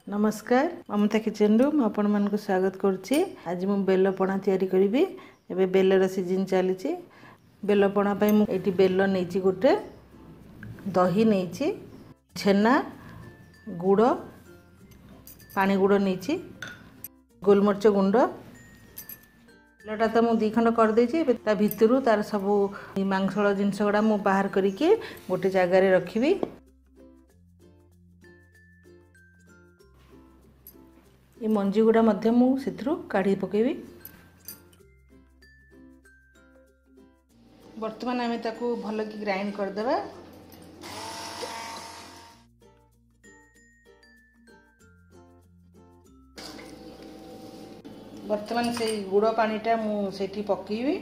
नमस्कार ममता किचन रु आपण मान को स्वागत करुच्ची। आज मु बेल पणा तैयारी करी। एबे बेलर सीजन चली। बेल पणा ये बेल नहीं गोटे दही नहीं छेना गुड़ पानी गुड़ नहीं गोलमरीच गुंड बेलटा तो मुझे 2 खंड कर देछि। भितर तार सब मांसल जिनस गुड़ा मु बाहर करके गोटे जगार रखी। ये मंजी गुड़ा मध्य मुझे काढ़ी पकेबी। बर्तमान आम ताकू भल कि ग्राइंड करदेबा। बर्तमान से गुड़ पानीटा मुझे पकेबी।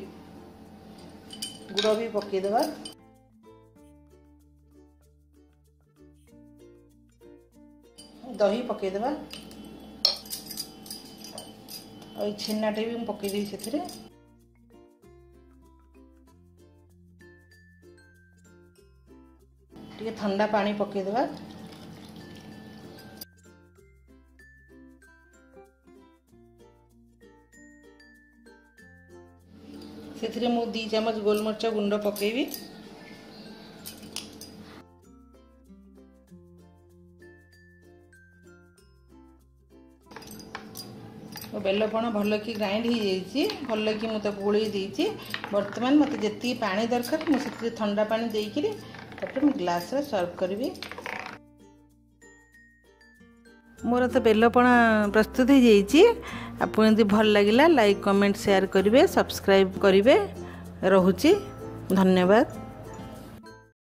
गुड़ भी पकेदेबा। दही पकेदेबा और छेनाटे भी पकईदेवी से ठंडा पानी पकईदेवा। से मु 2 चम्मच गोलमरीच गुंड पकईबी। बेल पणा भल कि ग्राइंड हो जाइए। भल कि मुझे गोलई देती। बर्तमान मत जी पानी दरकार मुझे ठंडा पानी देकर तापर ग्लास रे सर्व करी। मोर तो बेल पणा प्रस्तुत हो जाइए। आप भल लगिला लाइक कमेंट शेयर करेंगे सब्सक्राइब करेंगे। रोची धन्यवाद।